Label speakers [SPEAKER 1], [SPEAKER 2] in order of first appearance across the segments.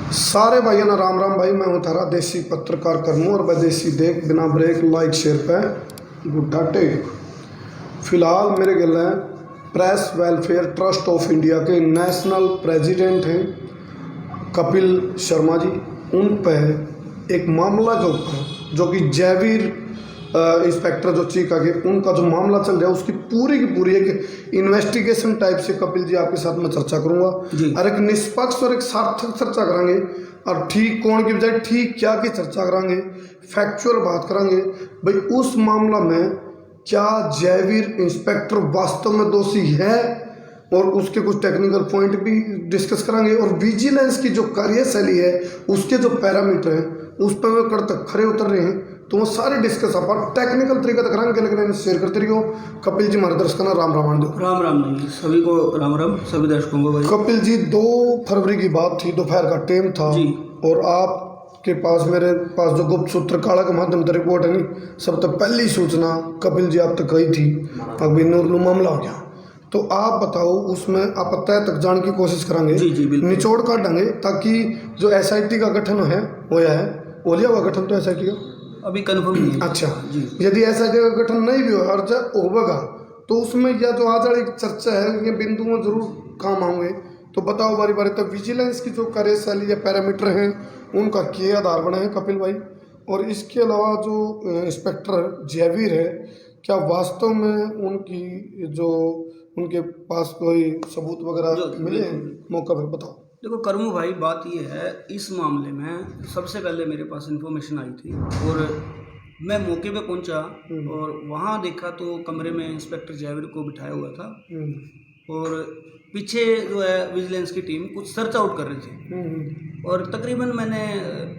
[SPEAKER 1] सारे भाइयों ना राम राम भाई। मैं हूँ थारा देसी पत्रकार करमू और विदेशी देख बिना ब्रेक लाइक शेयर पे गुड्डा टेक। फिलहाल मेरे गल हैं press welfare trust of India के नेशनल प्रेसिडेंट हैं कपिल शर्मा जी। उन पर एक मामला के ऊपर जो कि जयवीर इंस्पेक्टर जो चीका के उनका जो मामला चल रहा है उसकी पूरी की पूरी एक इन्वेस्टिगेशन टाइप से कपिल जी आपके साथ में चर्चा करूंगा और एक निष्पक्ष और एक सार्थक चर्चा करांगे और ठीक कौन की बजाय ठीक क्या की चर्चा करांगे, फैक्चुअल बात करांगे भाई उस मामला में क्या जयवीर इंस्पेक्टर वास्तव में दोषी है और उसके कुछ टेक्निकल पॉइंट भी डिस्कस करांगे और विजिलेंस की जो कार्यशैली है उसके जो पैरामीटर हैं उस पर वे कड़ तक खरे उतर रहे हैं तो वो सारे डिस्कस आप टेक्निकल तरीके तक करांगे लेकिन शेयर करते रहियो। कपिल जी हमारे दर्शकों ना राम राम दो।
[SPEAKER 2] राम राम नहीं सभी को राम राम सभी दर्शकों को भाई।
[SPEAKER 1] कपिल जी 2 फरवरी की बात थी, दोपहर का टाइम था
[SPEAKER 2] जी।
[SPEAKER 1] और आपके पास मेरे पास जो गुप्त सूत्र काला के माध्यम से रिपोर्ट है नहीं सब तक पहली सूचना कपिल जी आप तक गई थी अभी नूरलू मामला हो गया तो आप बताओ उसमें आप तय तक जाने की कोशिश करांगे।
[SPEAKER 2] जी जी बिल्कुल
[SPEAKER 1] निचोड़ काटेंगे ताकि जो एसआईटी का गठन है होया है ओलिया हुआ गठन तो एसआईटी का
[SPEAKER 2] अभी कन्फर्म नहीं है।
[SPEAKER 1] अच्छा
[SPEAKER 2] जी
[SPEAKER 1] यदि एसआईटी का गठन नहीं भी हो और जब होगा तो उसमें या जो आज वाली चर्चा है ये बिंदुओं जरूर काम आएंगे तो बताओ बारी बारी तक विजिलेंस की जो कार्यशैली या पैरामीटर हैं उनका क्या आधार बना है कपिल भाई और इसके अलावा जो इंस्पेक्टर जयवीर है क्या वास्तव में उनकी जो उनके पास कोई सबूत वगैरह मिले हैं मौका पर बताओ।
[SPEAKER 2] देखो करमू भाई बात ये है इस मामले में सबसे पहले मेरे पास इन्फॉर्मेशन आई थी और मैं मौके पे पहुंचा और वहाँ देखा तो कमरे में इंस्पेक्टर जयवीर को बिठाया हुआ था और पीछे जो है विजिलेंस की टीम कुछ सर्च आउट कर रही थी और तकरीबन मैंने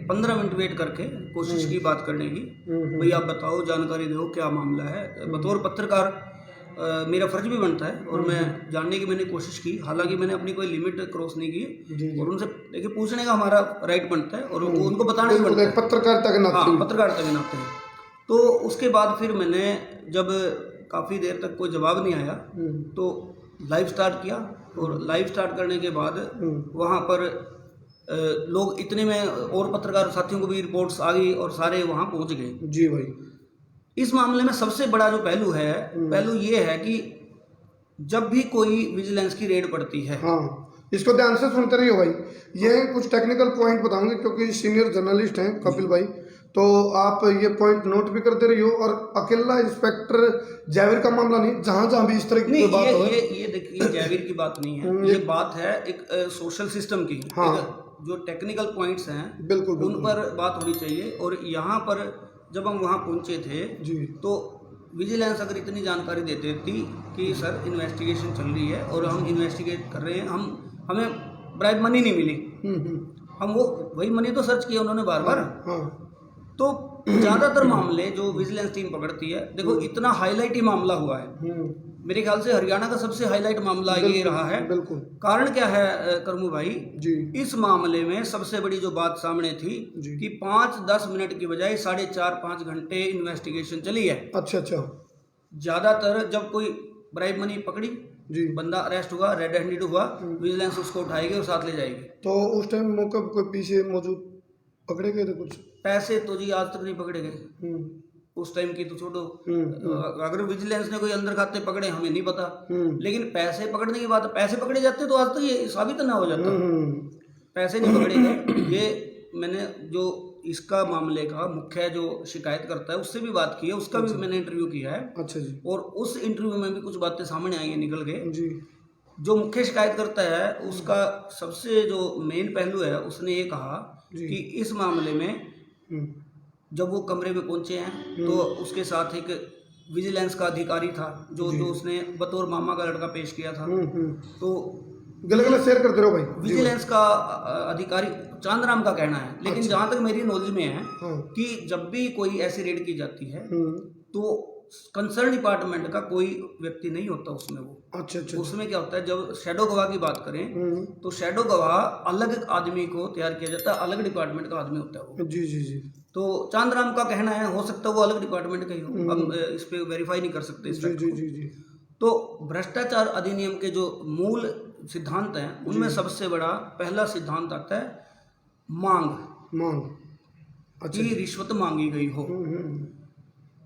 [SPEAKER 2] 15 मिनट वेट करके कोशिश की बात करने की भाई आप बताओ जानकारी दो क्या मामला है। बतौर पत्रकार मेरा फर्ज भी बनता है और मैं जानने की मैंने कोशिश की, हालांकि मैंने अपनी कोई लिमिट क्रॉस नहीं की और उनसे देखिए पूछने का हमारा राइट बनता है और उनको बताना भी बनता है
[SPEAKER 1] पत्रकारिता के नाते।
[SPEAKER 2] हाँ पत्रकारिता के नाते। तो उसके बाद फिर मैंने जब काफ़ी देर तक कोई जवाब नहीं आया तो लाइव स्टार्ट किया और लाइव स्टार्ट करने के बाद वहाँ पर लोग इतने में और पत्रकार साथियों को भी रिपोर्ट्स आ गई और सारे वहाँ पहुँच गए।
[SPEAKER 1] जी भाई
[SPEAKER 2] इस मामले में सबसे बड़ा जो पहलू है पहलू ये है कि जब भी कोई विजिलेंस की रेड पड़ती है
[SPEAKER 1] हाँ इसको ध्यान से सुनते रहिए भाई, ये कुछ टेक्निकल पॉइंट बताऊंगे क्योंकि सीनियर जर्नलिस्ट हैं कपिल भाई तो आप ये पॉइंट नोट भी करते रहियो और अकेला इंस्पेक्टर जयवीर का मामला नहीं जहां जहां भी इस तरह की बात हो
[SPEAKER 2] ये देखिए जयवीर की बात नहीं है ये बात है एक सोशल सिस्टम की। हाँ जो टेक्निकल पॉइंट्स हैं बिल्कुल उन पर बात होनी चाहिए और यहाँ पर जब हम वहाँ पहुँचे थे जी तो विजिलेंस अगर इतनी जानकारी देते थी कि सर इन्वेस्टिगेशन चल रही है और हम इन्वेस्टिगेट कर रहे हैं हमें ब्राइब मनी नहीं मिली हम वो वही मनी तो सर्च किया उन्होंने बार बार। तो ज़्यादातर मामले जो विजिलेंस टीम पकड़ती है देखो इतना हाईलाइट ही मामला हुआ है मेरे ख्याल से हरियाणा का सबसे हाईलाइट मामला ये रहा है। बिल्कुल कारण क्या है करमू भाई जी इस मामले में सबसे बड़ी जो बात सामने थी कि 5-10 मिनट की बजाय 4.5-5 घंटे इन्वेस्टिगेशन चली है। अच्छा ज्यादातर जब कोई ब्राइब मनी पकड़ी जी बंदा अरेस्ट हुआ रेड हैंडेड हुआ विजिलेंस उसको उठाएगी और साथ ले जाएगी। तो उस टाइम मौके पर कोई पीछे मौजूद पकड़े गए थे कुछ पैसे तो जी आज तक नहीं पकड़े गए उस टाइम की तो छोड़ो अगर विजिलेंस ने कोई अंदर खाते पकड़े हमें नहीं पता लेकिन पैसे पकड़ने की बात पैसे पकड़े जाते तो आज तक ये साबित ना हो जाता। पैसे नहीं पकड़े गए ये मैंने जो इसका मामले का मुख्य जो शिकायत करता है उससे भी बात की है उसका भी मैंने इंटरव्यू किया है। अच्छा जी और उस इंटरव्यू में भी कुछ बातें सामने आई है निकल के जी जो मुख्य शिकायत करता है उसका सबसे जो मेन पहलू है उसने ये कहा कि इस मामले में जब वो कमरे में पहुंचे हैं तो उसके साथ एक विजिलेंस का अधिकारी था जो उसने बतौर मामा का लड़का पेश किया था। तो गलत शेयर करते रहो भाई। विजिलेंस का अधिकारी चांदराम का कहना है लेकिन जहां तक मेरी नॉलेज में है कि जब भी कोई ऐसी रेड की जाती है तो कंसर्न डिपार्टमेंट का कोई व्यक्ति नहीं होता उसमें वो। अच्छा उसमें क्या होता है जब शैडो गवाह की बात करें तो शैडो गवाह अलग आदमी को तैयार किया जाता है अलग डिपार्टमेंट का आदमी होता है वो। जी तो चांदराम का कहना है हो सकता है वो अलग डिपार्टमेंट का ही हो हम इस पे वेरीफाई नहीं कर सकते इस जी। तो भ्रष्टाचार अधिनियम के जो मूल सिद्धांत हैं उनमें सबसे बड़ा पहला सिद्धांत आता है
[SPEAKER 1] मांग, अच्छा
[SPEAKER 2] कि रिश्वत मांगी गई हो।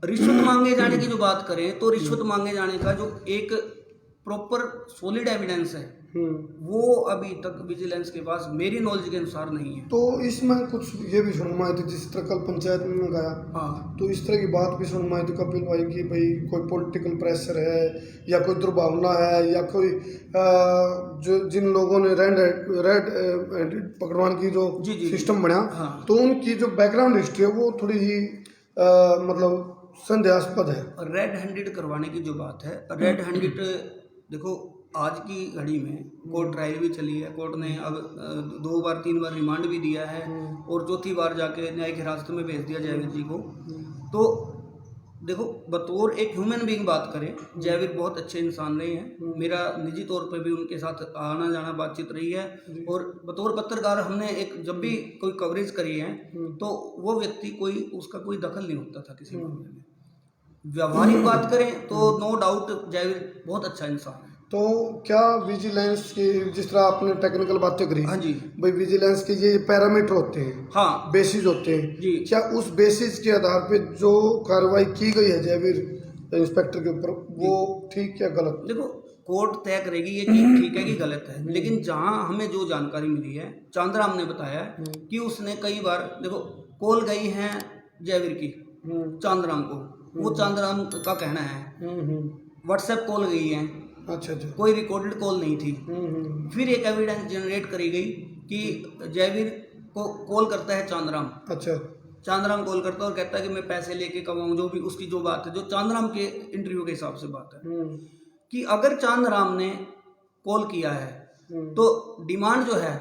[SPEAKER 2] रिश्वत मांगे जाने की जो बात करें तो रिश्वत मांगे जाने का जो एक प्रॉपर सॉलिड एविडेंस है वो अभी तक विजिलेंस के पास मेरी नॉलेज के अनुसार नहीं है।
[SPEAKER 1] तो इसमें कुछ ये भी सुन में आई थी, जिस तरह कल पंचायत में गया
[SPEAKER 2] हाँ,
[SPEAKER 1] तो इस तरह की बात भी सुन में आई थी कपिल भाई की भाई कोई पॉलिटिकल प्रेशर है या कोई दुर्भावना है या कोई जो जिन लोगों ने रेड पकड़वाने की जो
[SPEAKER 2] जी।
[SPEAKER 1] सिस्टम बना,
[SPEAKER 2] हाँ।
[SPEAKER 1] तो उनकी जो बैकग्राउंड हिस्ट्री है वो थोड़ी ही मतलब संदेहास्पद है।
[SPEAKER 2] रेड हैंडेड करवाने की जो बात है, रेड हैंडेड देखो आज की घड़ी में कोर्ट ट्रायल भी चली है, कोर्ट ने अब 2 बार 3 बार रिमांड भी दिया है और चौथी बार जाके न्यायिक हिरासत में भेज दिया जयवीर जी को। तो देखो बतौर एक ह्यूमन बीइंग बात करें, जयवीर बहुत अच्छे इंसान रहे हैं, मेरा निजी तौर पे भी उनके साथ आना जाना बातचीत रही है और बतौर पत्रकार हमने एक जब भी कोई कवरेज करी है तो वो व्यक्ति कोई उसका कोई दखल नहीं होता था किसी मामले में। व्यवहारिक बात करें तो नो डाउट जयवीर बहुत अच्छा इंसान है।
[SPEAKER 1] तो क्या विजिलेंस की जिस तरह आपने टेक्निकल बातें करी,
[SPEAKER 2] हाँ जी,
[SPEAKER 1] भाई विजिलेंस के ये पैरामीटर होते हैं,
[SPEAKER 2] हाँ
[SPEAKER 1] बेसिस होते हैं
[SPEAKER 2] जी,
[SPEAKER 1] क्या उस बेसिस के आधार पे जो कार्रवाई की गई है जयवीर इंस्पेक्टर के ऊपर वो ठीक या गलत?
[SPEAKER 2] देखो कोर्ट तय करेगी ये कि ठीक है कि गलत है, लेकिन जहां हमें जो जानकारी मिली है, चांदराम ने बताया है कि उसने कई बार देखो कॉल गई हैं जयवीर की चांदराम को, वो चांदराम का कहना है व्हाट्सएप कॉल गई है,
[SPEAKER 1] अच्छा,
[SPEAKER 2] कोई रिकॉर्डेड कॉल नहीं थी। फिर एक एविडेंस जनरेट करी गई कि जयवीर को कॉल करता है चांदराम,
[SPEAKER 1] अच्छा,
[SPEAKER 2] चांदराम कॉल करता है और कहता है कि मैं पैसे लेके कमाऊँ, जो भी उसकी जो बात है, जो चांदराम के इंटरव्यू के हिसाब से बात है कि अगर चांदराम ने कॉल किया है तो डिमांड जो है,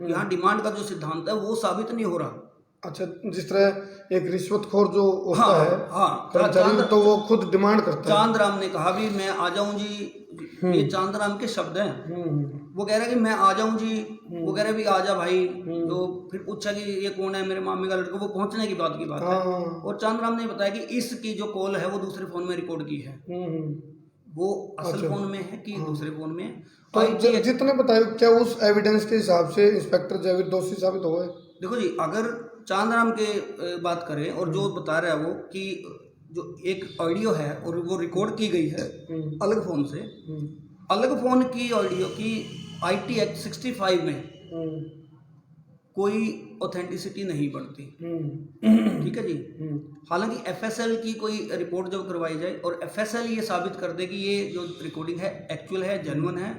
[SPEAKER 2] यहाँ डिमांड का जो सिद्धांत है वो साबित नहीं हो रहा।
[SPEAKER 1] अच्छा, जिस तरह एक रिश्वतखोर जो होता
[SPEAKER 2] हाँ,
[SPEAKER 1] है
[SPEAKER 2] हाँ,
[SPEAKER 1] कर्मचारी, तो वो खुद डिमांड करता है।
[SPEAKER 2] चांदराम ने कहा भी मैं आ जाऊं जी, ये चांदराम के शब्द हैं। वो कह रहा है कि मैं आ जाऊं जी, वो कह रहा है भी आ जा भाई। तो फिर पूछा कि ये कौन है, मेरे मामी का लड़का, वो पहुंचने की बात है। और चांदराम ने बताया कि इसकी जो कॉल है वो दूसरे फोन में रिकॉर्ड की है, वो असल फोन में है कि दूसरे फोन में है।
[SPEAKER 1] तो जितने बताए क्या उस एविडेंस के हिसाब से इंस्पेक्टर जयवीर दोषी साबित हो गए?
[SPEAKER 2] देखो जी, अगर चांदराम के बात करें और जो बता रहा है वो कि जो एक ऑडियो है और वो रिकॉर्ड की गई है अलग फोन से, अलग फोन की ऑडियो की IT एक्ट 65 में कोई ऑथेंटिसिटी नहीं बनती, ठीक है जी। हालांकि FSL की कोई रिपोर्ट जब करवाई जाए और FSL ये साबित कर दे कि ये जो रिकॉर्डिंग है एक्चुअल है, जेन्युइन है,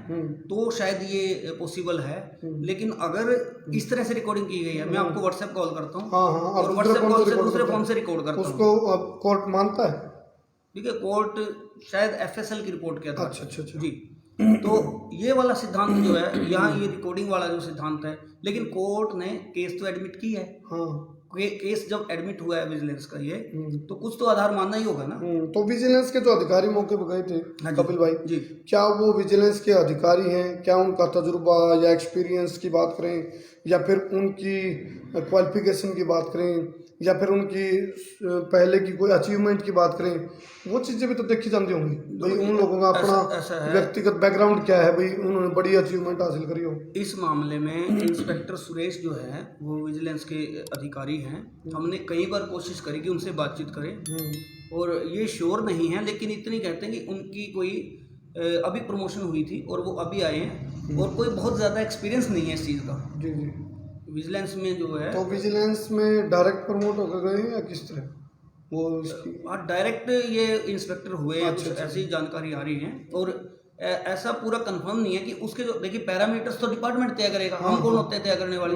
[SPEAKER 2] तो शायद ये पॉसिबल है। लेकिन अगर इस तरह से रिकॉर्डिंग की गई है, मैं आपको व्हाट्सएप कॉल करता हूँ और व्हाट्सएप कॉल से दूसरे फोन से रिकॉर्ड करता हूँ,
[SPEAKER 1] उसको अब कोर्ट मानता है?
[SPEAKER 2] ठीक है, कोर्ट शायद FSL की रिपोर्ट के आधार पर।
[SPEAKER 1] अच्छा
[SPEAKER 2] जी, तो ये वाला सिद्धांत जो है, यहाँ ये रिकॉर्डिंग वाला जो सिद्धांत है, लेकिन कोर्ट ने केस तो एडमिट की है। केस जब एडमिट हुआ है विजिलेंस का ये, तो कुछ तो आधार मानना ही होगा ना।
[SPEAKER 1] तो विजिलेंस के जो अधिकारी मौके पर गए थे,
[SPEAKER 2] हाँ
[SPEAKER 1] कपिल भाई
[SPEAKER 2] जी,
[SPEAKER 1] क्या वो विजिलेंस के अधिकारी हैं? क्या उनका तजुर्बा या एक्सपीरियंस की बात करें या फिर उनकी क्वालिफिकेशन की बात करें या फिर उनकी पहले की कोई अचीवमेंट की बात करें, वो चीज़ें भी तो देखी जाती होंगी भाई। उन लोगों का अपना व्यक्तिगत बैकग्राउंड क्या है भाई, उन्होंने बड़ी अचीवमेंट हासिल करी हो।
[SPEAKER 2] इस मामले में इंस्पेक्टर सुरेश जो है वो विजिलेंस के अधिकारी हैं। हमने कई बार कोशिश करी कि उनसे बातचीत करें और ये श्योर नहीं है, लेकिन इतनी कहते हैं कि उनकी कोई अभी प्रमोशन हुई थी और वो अभी आए हैं और कोई बहुत ज़्यादा एक्सपीरियंस नहीं है इस चीज़ का।
[SPEAKER 1] जी
[SPEAKER 2] विजिलेंस में जो है, तो
[SPEAKER 1] विजिलेंस में डायरेक्ट प्रमोट होकर गए या किस तरह वो इसकी?
[SPEAKER 2] डायरेक्ट ये इंस्पेक्टर हुए हैं, कुछ ऐसी जानकारी आ रही है और ऐसा पूरा कंफर्म नहीं है कि उसके जो देखिए पैरामीटर्स तो डिपार्टमेंट तय करेगा, हम कौन होते हैं तय करने वाले?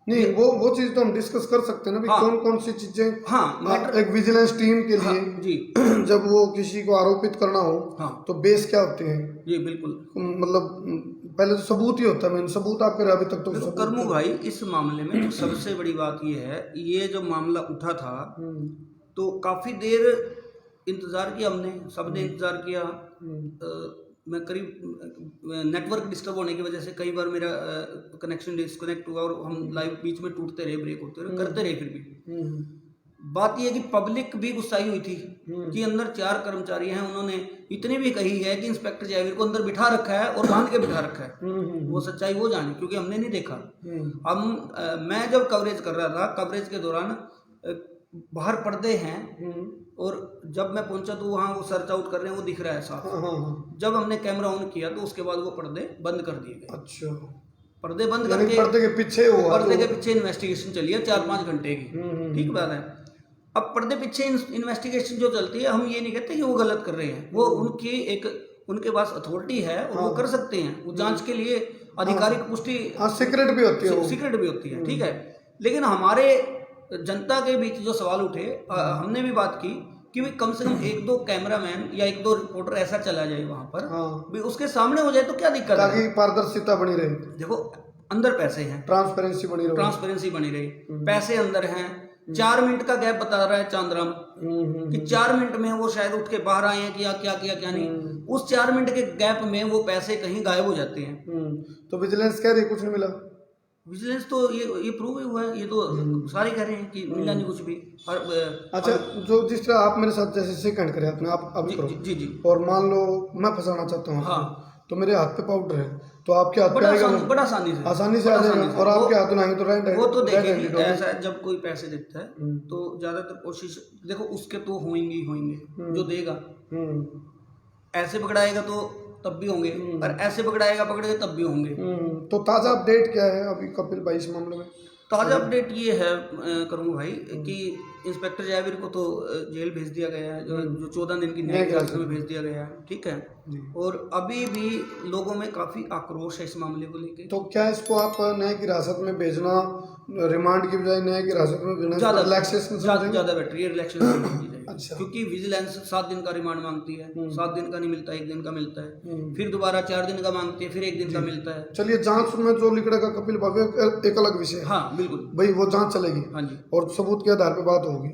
[SPEAKER 2] नहीं,
[SPEAKER 1] वो चीज़ तो हम डिस्कस कर सकते हैं ना भाई, कौन कौन सी चीज़ें एक विजिलेंस टीम के लिए
[SPEAKER 2] जी
[SPEAKER 1] जब वो किसी को आरोपित करना हो तो बेस क्या होते हैं?
[SPEAKER 2] जी बिल्कुल,
[SPEAKER 1] मतलब पहले तो सबूत ही होता है, मैंने सबूत आपके अभी तक तो
[SPEAKER 2] करमू भाई, इस मामले में तो सबसे बड़ी बात ये है, ये जो मामला उठा था तो काफ़ी देर इंतज़ार किया हमने, सबने इंतज़ार किया। मैं करीब नेटवर्क डिस्टर्ब होने की वजह से कई बार मेरा कनेक्शन डिस्कनेक्ट हुआ और हम लाइव बीच में टूटते रहे, ब्रेक होते रहे, करते रहे, फिर भी बात यह कि पब्लिक भी गुस्साई हुई थी कि अंदर 4 कर्मचारी हैं, उन्होंने इतनी भी कही है कि इंस्पेक्टर जयवीर को अंदर बिठा रखा है और बांध के बिठा रखा है। वो सच्चाई वो जाने, क्योंकि हमने नहीं देखा। मैं जब कवरेज कर रहा था, कवरेज के दौरान बाहर पर्दे हैं और जब मैं पहुंचा तो वहाँ वो सर्च आउट कर रहे हैं, वो दिख रहा है साफ। जब हमने कैमरा ऑन किया तो उसके बाद वो पर्दे बंद कर दिए गए।
[SPEAKER 1] अच्छा,
[SPEAKER 2] पर्दे बंद करके
[SPEAKER 1] पर्दे के पीछे हुआ,
[SPEAKER 2] पर्दे के पीछे इन्वेस्टिगेशन चली है 4-5 घंटे की। ठीक बात है। अब पर्दे पीछे इन्वेस्टिगेशन जो चलती है, हम ये नहीं कहते कि वो गलत कर रहे हैं, वो उनके पास अथॉरिटी है और वो कर सकते हैं। वो जांच के लिए आधिकारिक पुष्टि
[SPEAKER 1] सीक्रेट भी होती है,
[SPEAKER 2] सीक्रेट भी होती है। ठीक है, लेकिन हमारे जनता के बीच जो सवाल उठे, हमने भी बात की कि भाई कम से कम 1-2 कैमरामैन या 1-2 रिपोर्टर ऐसा चला जाए वहां पर, भाई उसके सामने हो जाए तो क्या दिक्कत है,
[SPEAKER 1] ताकि पारदर्शिता बनी रहे।
[SPEAKER 2] देखो अंदर पैसे हैं,
[SPEAKER 1] ट्रांसपेरेंसी बनी रहे,
[SPEAKER 2] पैसे अंदर हैं। 4 मिनट का गैप बता रहा है चांदराम कि 4 मिनट में वो शायद उठ के बाहर आए हैं कि क्या किया क्या नहीं। उस 4 मिनट के गैप में वो पैसे कहीं गायब हो जाते हैं।
[SPEAKER 1] तो विजिलेंस कह रही है कुछ नहीं मिला।
[SPEAKER 2] विजिलेंस तो ये प्रूव ही हुआ है, ये तो सारे कह रहे हैं कि मिला नहीं कुछ भी।
[SPEAKER 1] अच्छा, जो जिस तरह आप मेरे साथ जैसे सेकंड करें आपने, आप अभी करो
[SPEAKER 2] जी,
[SPEAKER 1] और मान लो मैं फंसाना चाहता हूँ, हाँ, तो मेरे हाथ पे पाउडर है तो आपके हाथ पे
[SPEAKER 2] बड़ा आसानी से आ जाएगा,
[SPEAKER 1] और आपके हाथ में तो रेड
[SPEAKER 2] वो तो देखिए ऐसा जब कोई पैसे देता है तो ज्यादातर कोशिश, देखो उसके तो होंगे जो देगा, ऐसे पकड़ाएगा तो तब भी होंगे और ऐसे पकड़ेगा तब भी होंगे।
[SPEAKER 1] तो ताज़ा अपडेट क्या है अभी कपिल भाई इस मामले में?
[SPEAKER 2] ताज़ा अपडेट ये है करूँ भाई कि इंस्पेक्टर जयवीर को तो जेल भेज दिया गया है, जो 14 दिन की न्यायिक हिरासत में भेज दिया गया है। ठीक है, और अभी भी लोगों में काफ़ी आक्रोश है इस मामले को लेकर।
[SPEAKER 1] तो क्या इसको आप न्यायिक हिरासत में भेजना, रिमांड की बजाय न्यायिक हिरासत में भेजना ज़्यादा
[SPEAKER 2] बेटर, ये रिलैक्सेशन
[SPEAKER 1] अच्छा,
[SPEAKER 2] क्योंकि विजिलेंस 7 दिन का रिमांड मांगती है, 7 दिन का नहीं मिलता, 1 दिन का मिलता है, फिर दोबारा 4 दिन का मांगती है, फिर 1 दिन का मिलता है।
[SPEAKER 1] चलिए, जांच में जो लिखड़ेगा कपिल भाई एक अलग विषय है।
[SPEAKER 2] हाँ बिल्कुल
[SPEAKER 1] भाई, वो जांच चलेगी। हाँ जी, और सबूत के आधार पे बात होगी।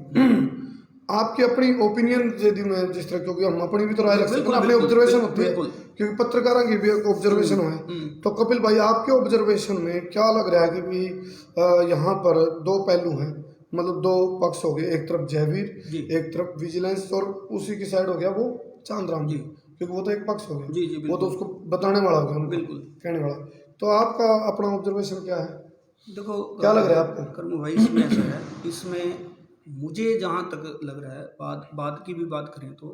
[SPEAKER 1] आपकी अपनी ओपिनियन यदि मैं जिस तरह, क्योंकि हम अपनी भी तो राय रख सकते हैं, अपनी ऑब्जर्वेशन होती है, क्योंकि पत्रकारों की भी एक ऑब्जर्वेशन है। तो कपिल भाई, आपके ऑब्जर्वेशन में क्या लग रहा है कि भी यहाँ पर 2 पहलू हैं, मतलब 2 पक्ष हो गए, एक तरफ जयवीर, एक तरफ विजिलेंस, और उसी की साइड हो गया वो चांदराम जी, क्योंकि वो तो एक पक्ष हो गया, वो तो उसको बताने वाला हो गया, बिल्कुल कहने वाला। तो आपका अपना ऑब्जर्वेशन क्या है?
[SPEAKER 2] देखो
[SPEAKER 1] क्या लग रहा है आपको?
[SPEAKER 2] कर्मू भाई, इसमें ऐसा है, इसमें मुझे जहाँ तक लग रहा है, बात की भी बात करें तो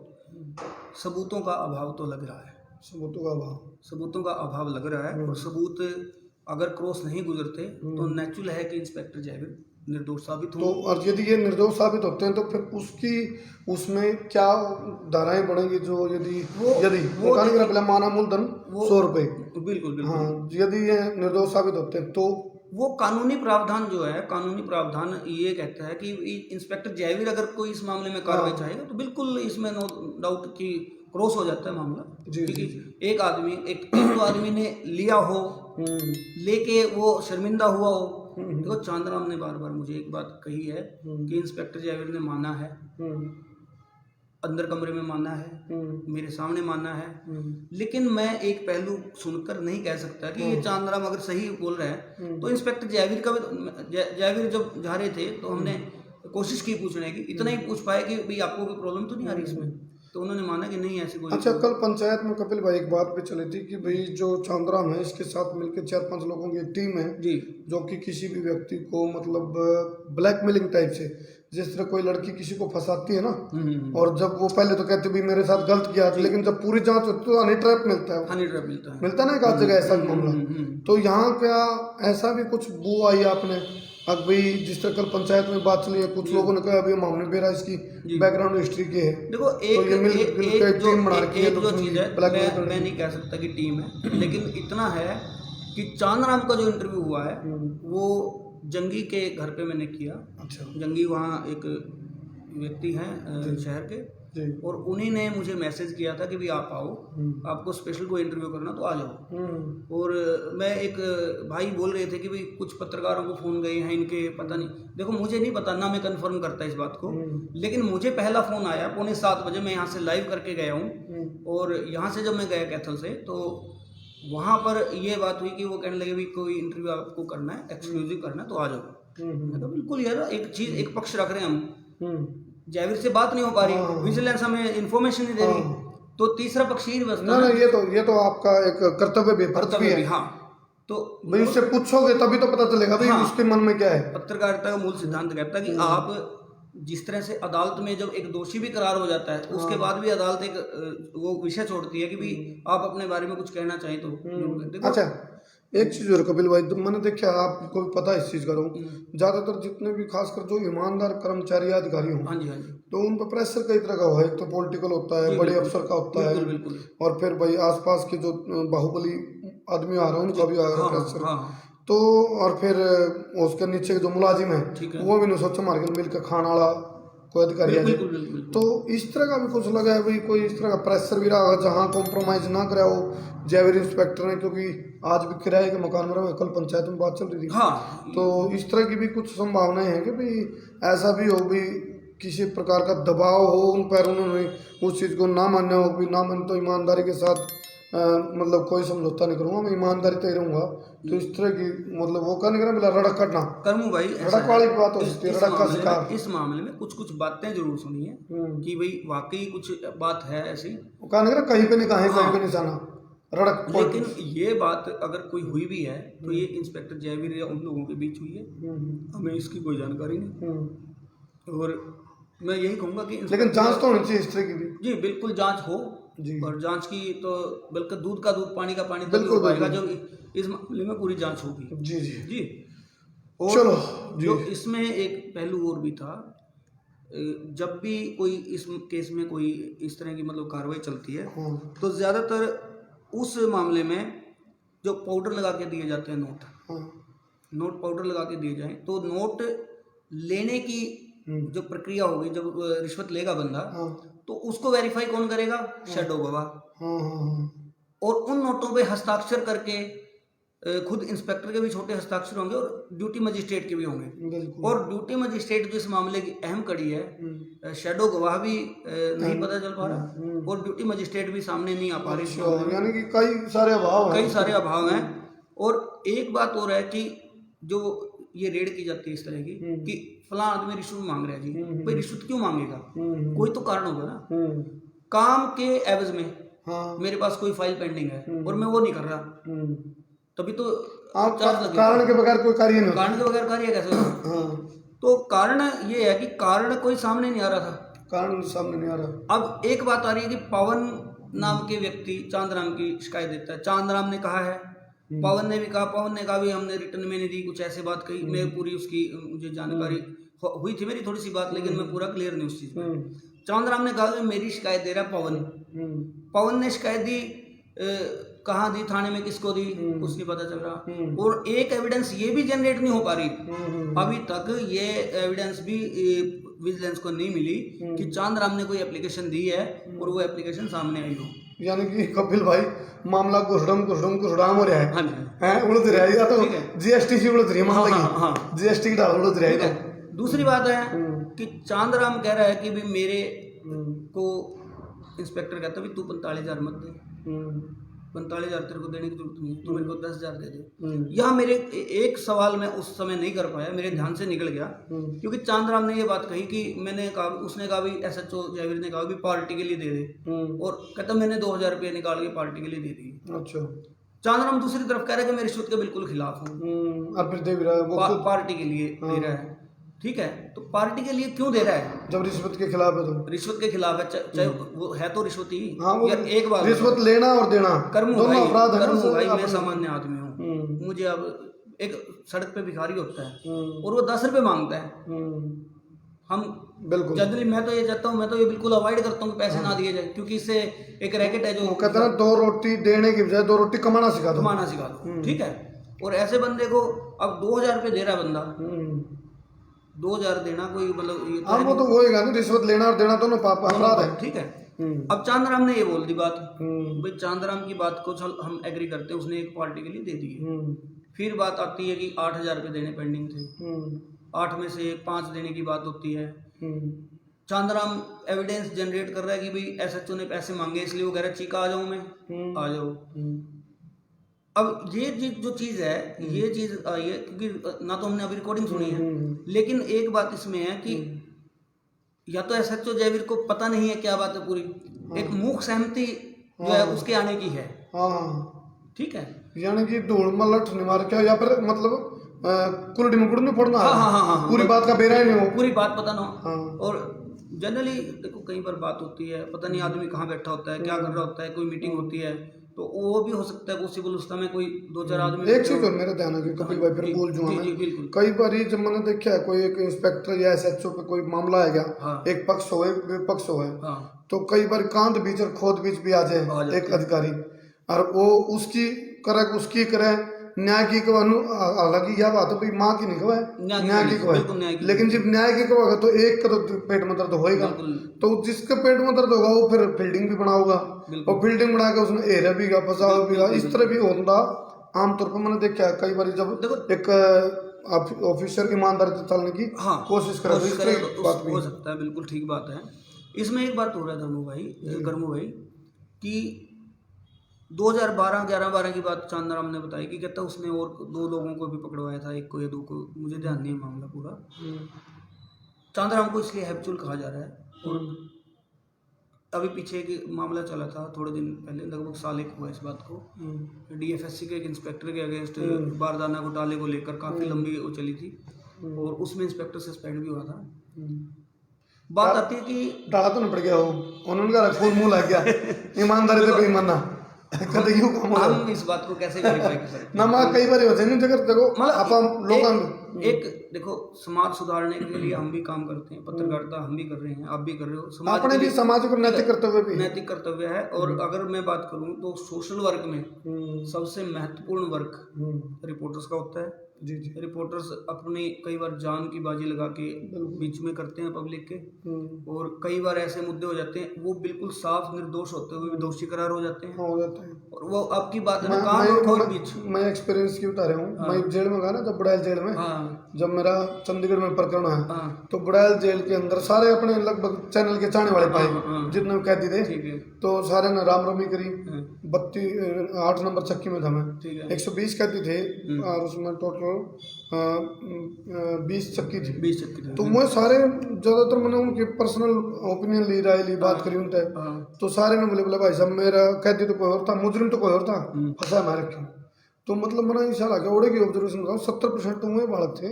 [SPEAKER 2] सबूतों का अभाव तो लग रहा है। सबूतों का अभाव लग रहा है, और सबूत अगर क्रॉस नहीं गुजरते तो नेचुरल है कि इंस्पेक्टर जयवीर निर्दोष साबित हो।
[SPEAKER 1] तो और यदि ये निर्दोष साबित होते हैं तो फिर उसमें क्या धाराएं बढ़ेंगी? जो यदि माना मूलधन 100 रुपये, बिल्कुल, हाँ, यदि ये निर्दोष साबित होते हैं तो
[SPEAKER 2] वो कानूनी प्रावधान जो है, कानूनी प्रावधान ये कहता है कि इंस्पेक्टर जयवीर अगर कोई इस मामले में कार्रवाई चाहेगा तो बिल्कुल इसमें नो डाउट कि क्रॉस हो जाता है मामला। क्योंकि एक आदमी, एक तो आदमी ने लिया हो, लेके वो शर्मिंदा हुआ हो। देखो, चांदराम ने बार बार मुझे एक बात कही है कि इंस्पेक्टर जयवीर ने माना है, अंदर कमरे में माना है, मेरे सामने माना है, लेकिन मैं एक पहलू सुनकर नहीं कह सकता कि ये चांदराम अगर सही बोल रहा है तो इंस्पेक्टर जयवीर का भी, जयवीर जब जा रहे थे तो हमने कोशिश की पूछने की, इतना ही पूछ पाए कि भाई आपको कोई प्रॉब्लम तो नहीं आ रही इसमें, तो उन्होंने माना कि नहीं ऐसी कोई।
[SPEAKER 1] अच्छा, कल पंचायत में कपिल भाई एक बात पे चली थी कि भाई जो चांदराम है इसके साथ मिलकर 4-5 लोगों की टीम है जी, जो कि किसी भी व्यक्ति को मतलब ब्लैकमेलिंग टाइप से, जिस तरह कोई लड़की किसी को फंसाती है ना, और जब वो पहले तो कहते भी मेरे साथ गलत किया, लेकिन जब पूरी जांच होती है तो हनी ट्रैप मिलता है ना, एक आध जगह ऐसा मामला। तो यहाँ क्या ऐसा भी कुछ बू आई आपने? अब भाई जिस तरह कल पंचायत में बात चली है, कुछ लोगों ने कहा अभी मामले बेरा इसकी बैकग्राउंड हिस्ट्री के है।
[SPEAKER 2] देखो, एक जो चीज है, मैं नहीं कह सकता कि टीम है, लेकिन इतना है कि चांदराम का जो इंटरव्यू हुआ है वो जंगी के घर पे मैंने किया। अच्छा, जंगी वहाँ एक व्यक्ति हैं शहर के, और उन्हीं ने मुझे मैसेज किया था कि भी आप आओ, आपको स्पेशल कोई इंटरव्यू करना तो आ जाओ। और मैं एक भाई बोल रहे थे कि भाई कुछ पत्रकारों को फ़ोन गए हैं इनके, पता नहीं। देखो, मुझे नहीं पता ना, मैं कंफर्म करता इस बात को, लेकिन मुझे पहला फ़ोन आया 7:15 बजे, मैं यहाँ से लाइव करके गया हूँ, और यहाँ से जब मैं गया कैथल से तो वहाँ पर ये बात हुई कि वो कहने लगे भी कोई इंटरव्यू आपको करना है, एक्सक्लूसिव करना है तो आ जाओ। मैं कहा बिल्कुल यार, एक चीज़, एक पक्ष रख रहे हैं हम, जयवीर से बात नहीं हो पा रही, विजिलेंस हमें इंफॉर्मेशन नहीं दे रही, तो तीसरा पक्ष ही बचता
[SPEAKER 1] है। ये तो आपका एक कर्तव्य भी, फर्ज भी है।
[SPEAKER 2] हाँ, तो
[SPEAKER 1] भाई उससे पूछोगे तभी तो पता चलेगा भाई उसके मन में क्या है।
[SPEAKER 2] पत्रकारिता का मूल सिद्धांत कहता है कि आप जिस तरह से अदालत में जब एक दोषी भी करार हो जाता है, उसके बाद भी अदालत एक वो विषय छोड़ती है कि भाई आप अपने बारे में कुछ कहना चाहें तो।
[SPEAKER 1] अच्छा, एक चीज और कपिल भाई, मैंने देखा, आपको भी पता है इस चीज का, ज्यादातर जितने भी खासकर जो ईमानदार कर्मचारी या अधिकारी हों,
[SPEAKER 2] हाँ जी,
[SPEAKER 1] तो उन पर प्रेशर कई तरह का है। एक तो पॉलिटिकल होता है, बड़े अफसर का होता है, और फिर भाई आसपास के जो बाहुबली आदमी आ रहे हैं उनका भी आ रहा है प्रेशर। तो और फिर उसके नीचे जो मुलाजिम है वो भी नहीं सोचा मार के मिल के खाने वाला कोई अधिकारी है। तो इस तरह का भी कुछ लगा है भाई, कोई इस तरह का प्रेशर भी रहा होगा जहाँ कॉम्प्रोमाइज ना करा हो जयवीर इंस्पेक्टर ने, क्योंकि आज भी किराए के मकान में रहे, कल पंचायत में बात चल रही थी।
[SPEAKER 2] हाँ,
[SPEAKER 1] तो इस तरह की भी कुछ संभावनाएं हैं कि भाई ऐसा भी हो भी किसी प्रकार का दबाव हो उन पर, उन्होंने उस चीज़ को ना मानना हो, भी ना माने तो ईमानदारी के साथ मतलब कोई समझौता नहीं करूंगा, मैं ईमानदारी तय रहूंगा। तो इस तरह की मतलब वो करने का रड़क करना
[SPEAKER 2] करमू भाई,
[SPEAKER 1] रड़क वाली बात हो सकती है, रड़क का शिकार।
[SPEAKER 2] इस मामले में कुछ बातें जरूर सुनी है कि भाई वाकई कुछ बात है ऐसी,
[SPEAKER 1] कहने कहीं पे नहीं कहा, कहीं पे नहीं जाना रड़क।
[SPEAKER 2] लेकिन ये बात अगर कोई हुई भी है तो ये इंस्पेक्टर जयवीर या उन लोगों के बीच हुई है, हमें इसकी कोई जानकारी नहीं। और मैं यही कहूँगा कि
[SPEAKER 1] लेकिन जांच तो होनी चाहिए इस तरह की भी।
[SPEAKER 2] जी बिल्कुल, जांच हो जी। और जांच की तो बल्कि दूध का दूध पानी का पानी तभी हो पाएगा जब इस मामले में पूरी जांच होगी।
[SPEAKER 1] जी जी
[SPEAKER 2] जी। और
[SPEAKER 1] चलो
[SPEAKER 2] जो इसमें एक पहलू और भी था, जब भी कोई इस केस में कोई इस तरह की मतलब कार्रवाई चलती है तो ज़्यादातर उस मामले में जो पाउडर लगा के दिए जाते हैं नोट पाउडर लगा के दिए जाएं, तो नोट लेने की जो प्रक्रिया होगी, जब रिश्वत लेगा बंदा तो उसको वेरीफाई कौन करेगा? शैडो गवाह। और उन नोटों पे हस्ताक्षर करके खुद इंस्पेक्टर के भी छोटे हस्ताक्षर होंगे और ड्यूटी मजिस्ट्रेट के भी होंगे। और ड्यूटी मजिस्ट्रेट जो इस मामले की अहम कड़ी है, शैडो गवाह भी नहीं पता चल पा रहा और ड्यूटी मजिस्ट्रेट भी सामने नहीं आ पा रही,
[SPEAKER 1] यानी कि कई सारे
[SPEAKER 2] अभाव हैं। और एक बात और है कि जो ये रेड की जाती है इस तरह की कि फलां आदमी रिश्वत मांग रहा है जी, भाई रिश्वत क्यों मांगेगा? कोई तो कारण होगा ना। काम के एवज में मेरे पास कोई फाइल पेंडिंग है और मैं वो नहीं कर रहा, तभी तो
[SPEAKER 1] कारण के बगैर कोई कार्य नहीं,
[SPEAKER 2] कारण के बगैर कार्य कैसे होगा? तो कारण ये है कि कारण कोई सामने नहीं आ रहा था,
[SPEAKER 1] कारण सामने नहीं आ रहा।
[SPEAKER 2] अब एक बात आ रही है कि पवन नाम के व्यक्ति चांदराम की शिकायत देता है, चांदराम ने कहा है, पवन ने भी कहा, पवन ने कहा भी हमने रिटर्न में नहीं दी, कुछ ऐसे बात कही। मैं पूरी उसकी मुझे जानकारी हुई थी, मेरी थोड़ी सी बात, लेकिन मैं पूरा क्लियर नहीं उस चीज़ पर। चांदराम ने कहा कि मेरी शिकायत दे रहा पवन ने शिकायत दी, कहाँ दी, थाने में किसको दी, कुछ नहीं पता चल रहा। और एक एविडेंस ये भी जनरेट नहीं हो पा रही अभी तक, ये एविडेंस भी विजिलेंस को नहीं मिली कि चांदराम ने कोई एप्लीकेशन दी है और वो एप्लीकेशन सामने आई हो।
[SPEAKER 1] यानी कि कपिल भाई मामला घुसड़म हो रहा है, उड़द रहा है, या तो जीएसटी से उड़द रही है, मान जीएसटी की डाल उड़द रहा है।
[SPEAKER 2] दूसरी बात है कि चांदराम कह रहा है कि भी मेरे को इंस्पेक्टर कहता है भी तू 45,000 मत दे, 45,000 तेरे को देने की जरूरत नहीं, तू मेरे को 10,000 दे दे। यहाँ मेरे एक सवाल मैं उस समय नहीं कर पाया, मेरे ध्यान से निकल गया, क्योंकि चांदराम ने ये बात कही कि मैंने कहा, उसने कहा भी SHO जयवीर ने कहा भी पार्टी के लिए दे दे, और कहता मैंने 2,000 रुपये निकाल के पार्टी के लिए दे दी।
[SPEAKER 1] अच्छा।
[SPEAKER 2] चांदराम दूसरी तरफ कह रहा है कि मैं रिश्वत के बिल्कुल खिलाफ हूँ,
[SPEAKER 1] और फिर दे भी रहा है वो
[SPEAKER 2] पार्टी के लिए दे रहा है। ठीक है, तो पार्टी के लिए क्यों दे रहा है
[SPEAKER 1] जब रिश्वत के खिलाफ है? तो रिश्वत
[SPEAKER 2] के खिलाफ है, चाहे वो है तो रिश्वत ही।
[SPEAKER 1] एक बात, रिश्वत लेना और देना दोनों अपराध है।
[SPEAKER 2] भाई मैं सामान्य आदमी हूँ, मुझे अब एक सड़क पे भिखारी होता है और वो 10 रुपये मांगता है, हम बिल्कुल जनरली मैं तो ये चाहता हूँ, मैं तो ये बिल्कुल अवॉइड करता हूँ कि पैसे ना दिए जाए, क्योंकि इससे एक रैकेट है जो
[SPEAKER 1] कहते हैं 2 रोटी देने की बजाय 2 रोटी कमाना सिखा
[SPEAKER 2] दो। ठीक है, और ऐसे बंदे को अब 2,000 रुपये दे रहा है बंदा, 2,000 देना कोई मतलब
[SPEAKER 1] वो तो वही है ना, रिश्वत लेना और देना दोनों पाप अपराध है।
[SPEAKER 2] ठीक है। अब चांदराम ने ये बोल दी बात, भाई चांदराम की बात को चल हम एग्री करते हैं, उसने एक पार्टी के लिए दे दी। फिर बात आती है कि 8,000 रुपये देने पेंडिंग थे, 8 में से 5 देने की बात होती है। चांदराम एविडेंस जनरेट कर रहा है कि भाई SHO ने पैसे मांगे, इसलिए वो कह रहा है चीका आ जाऊँ मैं, आ जाओ। अब ये जो चीज़ है, ये चीज़ आई है क्योंकि ना तो हमने अभी रिकॉर्डिंग सुनी है, लेकिन एक बात इसमें है कि या तो SHO जयवीर को पता नहीं है क्या बात है पूरी, एक मूक सहमति जो है उसके आने की है।
[SPEAKER 1] हाँ
[SPEAKER 2] ठीक है,
[SPEAKER 1] यानी कि धूल मलट निवार क्या, या फिर मतलब कुलडी मुकुड़ नहीं फोड़ना।
[SPEAKER 2] हाँ,
[SPEAKER 1] पूरी बात का बेरा ही नहीं हो,
[SPEAKER 2] पूरी बात पता ना हो।
[SPEAKER 1] हाँ।
[SPEAKER 2] और जनरली देखो कई बार बात होती है, पता नहीं आदमी कहाँ बैठा होता है, क्या कर रहा होता है, कोई मीटिंग होती है तो वो भी हो सकता है पॉसिबल उस समय कोई 2-4 आदमी।
[SPEAKER 1] एक चीज और मेरे ध्यान है कि कपिल भाई फिर बोल जुआ मैं, कई बार जब मैंने देखा है कोई एक इंस्पेक्टर या SHO पे कोई मामला आ गया, एक पक्ष हो विपक्ष हो, तो कई बार कांध बीच और खोद बीच भी आ जाए एक अधिकारी, और वो उसकी करे न्याय की कहवानू। हालांकि यह बात है भाई माँ की नहीं कहवा, न्याय की कहवा, लेकिन जब न्याय की कहवा तो एक का तो पेट में दर्द होएगा, तो जिसके पेट में दर्द होगा वो फिर फील्डिंग भी बनाऊगा, और फील्डिंग बना के उसने एरा भी फंसा भी, इस तरह भी होता आमतौर पर मैंने देखा है कई बार जब एक ऑफिसर ईमानदारी से चलने की कोशिश करे तो बात
[SPEAKER 2] हो सकता है। बिल्कुल ठीक बात है। इसमें एक बात हो रहा है गर्मू भाई कि 2012 की बात चांदाराम ने बताई कि कहता उसने और 2 लोगों को भी पकड़वाया था, 1 को या 2 को, मुझे ध्यान नहीं है मामला पूरा। चांदाराम को इसलिए हैप्चुल कहा जा रहा है। और अभी पीछे एक मामला चला था थोड़े दिन पहले, लगभग साल 1 हुआ इस बात को, DFSC के एक इंस्पेक्टर के अगेंस्ट बारदाना घोटाले को लेकर काफ़ी लंबी वो चली थी, और उसमें इंस्पेक्टर सस्पेंड भी हुआ था। बात आती है कि
[SPEAKER 1] डाला तो नहीं पड़ गया, उन्होंने कहा फूल मुंह लग गया, ईमानदारी से बेईमाना कदे क्यों काम होगा।
[SPEAKER 2] हम इस बात को कैसे वेरीफाई कर सकते
[SPEAKER 1] ना मां कई बार होते नहीं जगह देखो, मतलब आप लोग
[SPEAKER 2] एक देखो समाज सुधारने के लिए हम भी काम करते हैं, पत्रकारिता हम भी कर रहे हैं, आप भी कर रहे हो, समाज
[SPEAKER 1] अपने भी समाज को नैतिक
[SPEAKER 2] कर्तव्य है। और अगर मैं बात करूं तो सोशल वर्क में सबसे महत्वपूर्ण वर्क रिपोर्टर्स का होता है। जी। रिपोर्टर्स अपनी कई बार जान की बाजी लगा के बीच में करते हैं पब्लिक के, और कई बार ऐसे मुद्दे हो जाते हैं वो बिल्कुल साफ निर्दोष होते हुए दोषी करार हो जाते हैं। और वो आपकी बात है
[SPEAKER 1] मैं एक्सपीरियंस की बता रहा हूँ। मैं जेल में गया ना, जब बुड़ैल जेल में, जब मेरा चंडीगढ़ में प्रकरण है, तो बुड़ैल जेल के अंदर सारे अपने लगभग चैनल के चाहने वाले पाए जितने कैदी थे, तो सारे ने रामरमी करी। 8 नंबर चक्की में था मैं, 120 कैदी थे और उसमें टोटल 20 चक्की थी। तो मैं सारे ज्यादातर मैंने उनकी पर्सनल ओपिनियन ली, राय ली, बात करी उनसे, तो सारे ने बोले भाई साहब मेरा कैदी तो कोई और था, मुजरिम तो कोई और था, फंसा मैं रखे। तो मतलब मैंने इशारा किया ओड़े की ऑब्जर्वेशन का 70% तो वही बालक थे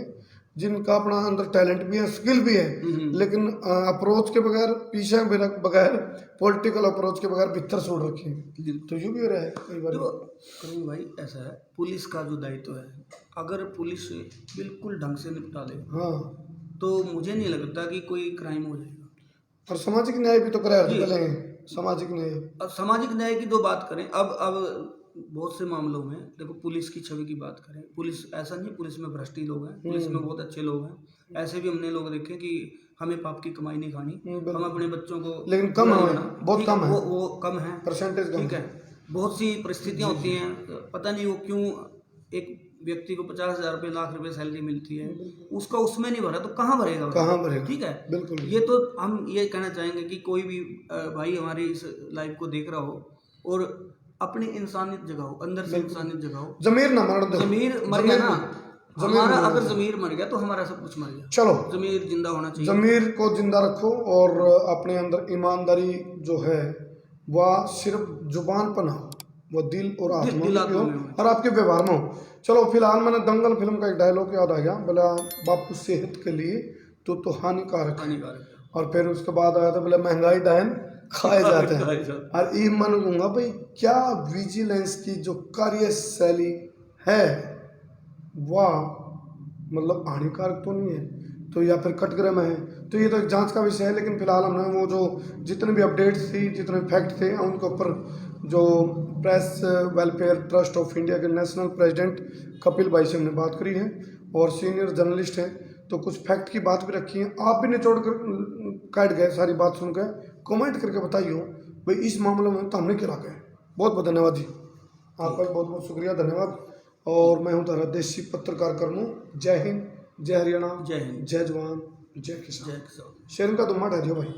[SPEAKER 1] जिनका अपना अंदर टैलेंट भी है, स्किल भी है, लेकिन अप्रोच के बगैर, पीछे बगैर, पॉलिटिकल अप्रोच के बगैर भीतर छोड़ रखे हैं। तो यूँ भी हो रहा है कई बार।
[SPEAKER 2] करीम भाई ऐसा है, पुलिस का जो दायित्व है, अगर पुलिस बिल्कुल ढंग से निपटा ले तो मुझे नहीं लगता कि कोई क्राइम हो जाएगा।
[SPEAKER 1] और सामाजिक न्याय भी तो कराया,
[SPEAKER 2] सामाजिक न्याय की 2 बात करें। अब बहुत से मामलों में देखो, पुलिस की छवि की बात करें, पुलिस ऐसा नहीं, पुलिस में भ्रष्टी लोग हैं, पुलिस में बहुत अच्छे लोग हैं, ऐसे भी हमने लोग देखे कि हमें पाप की कमाई नहीं खानी, हम अपने बच्चों को,
[SPEAKER 1] लेकिन कम है, बहुत कम है,
[SPEAKER 2] वो कम है, परसेंटेज ठीक है। बहुत सी परिस्थितियां होती हैं, पता नहीं वो क्यों एक व्यक्ति को 50,000 रुपये, लाख रुपए सैलरी मिलती है, उसका उसमें नहीं भरा तो कहाँ भरेगा, ठीक है। बिल्कुल, ये तो हम ये कहना चाहेंगे कि कोई भी भाई हमारी इस लाइव को देख रहा हो और अपनी इंसानियत जगाओ, अंदर से इंसानियत जगाओ, जमीर मर गया ना, हमारा अगर जमीर मर गया तो हमारा सब कुछ मर गया।
[SPEAKER 1] चलो,
[SPEAKER 2] जमीर जिंदा होना चाहिए,
[SPEAKER 1] जमीर को जिंदा रखो, और अपने अंदर ईमानदारी जो है वह सिर्फ जुबान पर ना हो, वो दिल और आत्मा में हो, और आपके व्यवहार में हो। चलो, फिलहाल मैंने दंगल फिल्म का एक डायलॉग याद आ गया, बोला बापू सेहत के लिए तो हानिकारक है, और फिर उसके बाद आया था बोला महंगाई डायन खाए जाते हैं। और ये मन लूंगा भाई, क्या विजिलेंस की जो कार्यशैली है वह मतलब हानिकारक तो नहीं है, तो या फिर कटघरे में है, तो ये तो एक जांच का विषय है। लेकिन फिलहाल हमने वो जो जितने भी अपडेट्स थी, जितने फैक्ट थे, उनके ऊपर जो press welfare trust of India के नेशनल प्रेसिडेंट कपिल भाई से हमने बात करी है, और सीनियर जर्नलिस्ट हैं, तो कुछ फैक्ट की बात भी रखी है। आप भी निचोड़ कर काट गए, सारी बात सुन कर कमेंट करके बताइए भाई इस मामले में तो हमने क्या रखा है। बहुत बहुत धन्यवाद जी, आपका बहुत बहुत शुक्रिया, धन्यवाद। और मैं हूँ तारा देसी पत्रकार कर्मू। जय हिंद, जय हरियाणा, जय हिंद, जय जवान, जय किसान। शेर का तो माठ है जो भाई।